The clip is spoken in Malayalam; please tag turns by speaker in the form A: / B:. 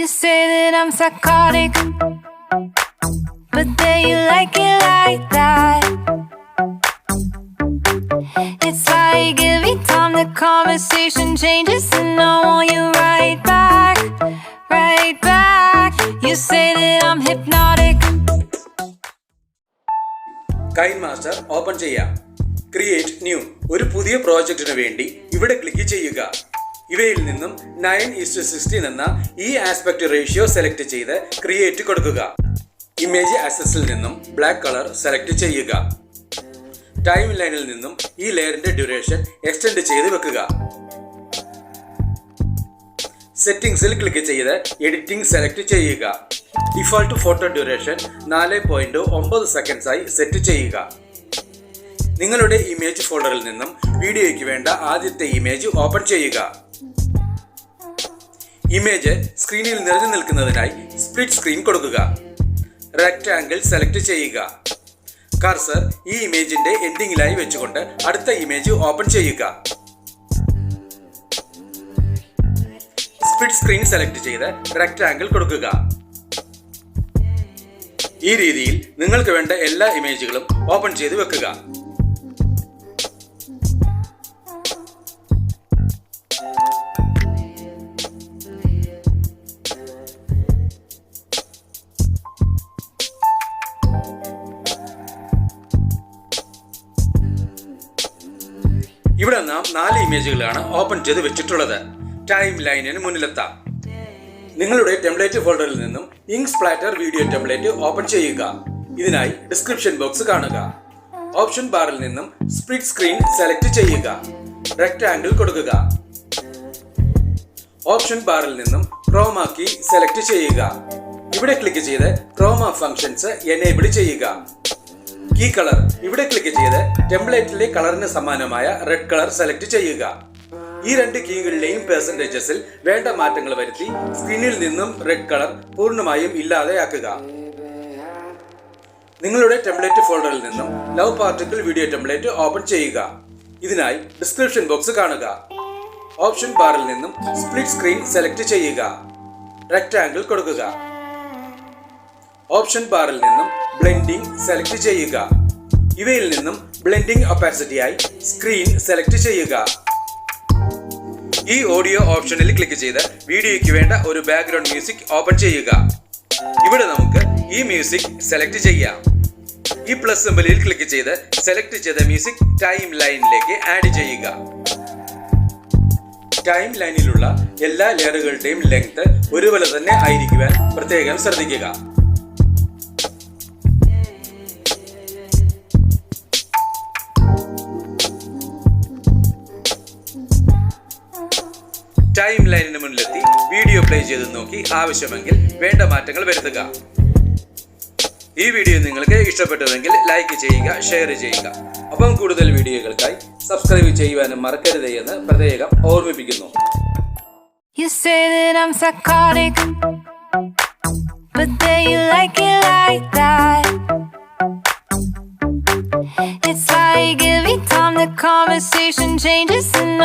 A: You say that I'm psychotic, but then you like it like that. It's like every time the conversation changes, and I want you right back, right back. You say that I'm hypnotic.
B: KineMaster open ചെയ്യാം. ക്രിയേറ്റ് ന്യൂ ഒരു പുതിയ പ്രോജക്റ്റിന് വേണ്ടി ഇവിടെ ക്ലിക്ക് ചെയ്യുക. ഇവയിൽ നിന്നും 9:16 എന്ന ഈ ആസ്പെക്ട് റേഷ്യോ സെലക്ട് ചെയ്ത് ക്രിയേറ്റ് കൊടുക്കുക. ഇമേജ് ആക്സസിൽ നിന്നും ബ്ലാക്ക് കളർ സെലക്ട് ചെയ്യുക. ടൈം ലൈനിൽ നിന്നും ഈ ലെയറിന്റെ ഡ്യൂറേഷൻ എക്സ്റ്റെൻഡ് ചെയ്ത് വെക്കുക. സെറ്റിംഗ്സിൽ ക്ലിക്ക് ചെയ്ത് എഡിറ്റിംഗ് സെലക്ട് ചെയ്യുക. ഡിഫോൾട്ട് ഫോട്ടോ ഡ്യൂറേഷൻ 4.9 സെക്കൻഡ്സ് ആയി സെറ്റ് ചെയ്യുക. നിങ്ങളുടെ ഇമേജ് ഫോൾഡറിൽ നിന്നും വീഡിയോയ്ക്ക് വേണ്ട ആദ്യത്തെ ഇമേജ് ഓപ്പൺ ചെയ്യുക. ഇമേജ് സ്ക്രീനിൽ നിറഞ്ഞു നിൽക്കുന്നതിനായി സ്പ്ലിറ്റ് സ്ക്രീൻ കൊടുക്കുക. റെക്ടാങ്കിൾ സെലക്ട് ചെയ്യുക. കർസർ ഈ ഇമേജിന്റെ എൻഡിങ്ങിലായി വെച്ചുകൊണ്ട് അടുത്ത ഇമേജ് ഓപ്പൺ ചെയ്യുക. സ്പ്ലിറ്റ് സ്ക്രീൻ സെലക്ട് ചെയ്ത് റെക്ടാങ്കിൾ കൊടുക്കുക. ഈ രീതിയിൽ നിങ്ങൾക്ക് വേണ്ട എല്ലാ ഇമേജുകളും ഓപ്പൺ ചെയ്ത് വെക്കുക. ഇവിടെ നാം 4 ഇമേജുകളാണ് ഓപ്പൺ ചെയ്ത് വെച്ചിട്ടുള്ളത്. ടൈം ലൈനിന് മുന്നിലെത്താം. നിങ്ങളുടെ ടെംപ്ലേറ്റ് ഫോൾഡറിൽ നിന്നും ink splatter video template open ചെയ്യുക. ഇതിനായി ഡിസ്ക്രിപ്ഷൻ ബോക്സ് കാണുക. ഓപ്ഷൻ ബാറിൽ നിന്നും സ്പ്ലിറ്റ് സ്ക്രീൻ സെലക്ട് ചെയ്യുക. റെക്ടാങ്കിൾ കൊടുക്കുക. ഓപ്ഷൻ ബാറിൽ നിന്നും ക്രോമ കീ സെലക്ട് ചെയ്യുക. ഇവിടെ ക്ലിക്ക് ചെയ്ത് ക്രോമ ഫങ്ഷൻസ് എനേബിൾ ചെയ്യുക. കീ കളർ ഇവിടെ ക്ലിക്ക് ചെയ്ത് ടെംപ്ലേറ്റിലെ കളറിന് സമാനമായ റെഡ് കളർ സെലക്ട് ചെയ്യുക. ഈ 2 കീകളിലെയും പെർസെന്റേജസിൽ വേണ്ട മാറ്റങ്ങൾ വരുത്തി സ്ക്രീനിൽ നിന്നും റെഡ് കളർ പൂർണ്ണമായും ഇല്ലാതെയാക്കുക. നിങ്ങളുടെ ടെംപ്ലേറ്റ് ഫോൾഡറിൽ നിന്നും love particle video template open ചെയ്യുക. ഇതിനായി ഡിസ്ക്രിപ്ഷൻ ബോക്സ് കാണുക. ഓപ്ഷൻ ബാറിൽ നിന്നും സ്പ്ലിറ്റ് സ്ക്രീൻ സെലക്ട് ചെയ്യുക. റെക്ടാങ്കിൾ കൊടുക്കുക. ഓപ്ഷൻ ബാറിൽ നിന്നും ബ്ലെൻഡിംഗ് സെലക്ട് ചെയ്യുക. ഇവയിൽ നിന്നും ബ്ലെൻഡിംഗ് ഒപ്പാസിറ്റിയായി സ്ക്രീൻ സെലക്ട് ചെയ്യുക. ഈ ഓഡിയോ ഓപ്ഷനിൽ ക്ലിക്ക് ചെയ്ത് വീഡിയോയ്ക്ക് വേണ്ട ഒരു ബാക്ക്ഗ്രൗണ്ട് മ്യൂസിക് ഓപ്പൺ ചെയ്യുക. ഇവിടെ നമുക്ക് ഈ മ്യൂസിക് സെലക്ട് ചെയ്യാം. ഈ പ്ലസ് സിംബലിൽ ക്ലിക്ക് ചെയ്ത് സെലക്ട് ചെയ്ത മ്യൂസിക് ടൈം ലൈനിലേക്ക് ആഡ് ചെയ്യുക. ടൈം ലൈനിലുള്ള എല്ലാ ലെയറുകളുടെയും ലെങ്ത് ഒരുപോലെ തന്നെ ആയിരിക്കുവാൻ പ്രത്യേകം ശ്രദ്ധിക്കുക. ടൈം ലൈനിന് മുന്നിലെത്തി വീഡിയോ പ്ലേ ചെയ്ത് നോക്കി ആവശ്യമെങ്കിൽ വേണ്ട മാറ്റങ്ങൾ വരുത്തുക. ഈ വീഡിയോ നിങ്ങൾക്ക് ഇഷ്ടപ്പെട്ടുവെങ്കിൽ ലൈക്ക് ചെയ്യുക, ഷെയർ ചെയ്യുക. അപ്പം കൂടുതൽ വീഡിയോകൾക്കായി സബ്സ്ക്രൈബ് ചെയ്യുവാനും മറക്കരുത് എന്ന് പ്രത്യേകം ഓർമ്മിപ്പിക്കുന്നു.
A: You say that I'm psychotic, but then you like it like that. It's like every time the conversation changes, and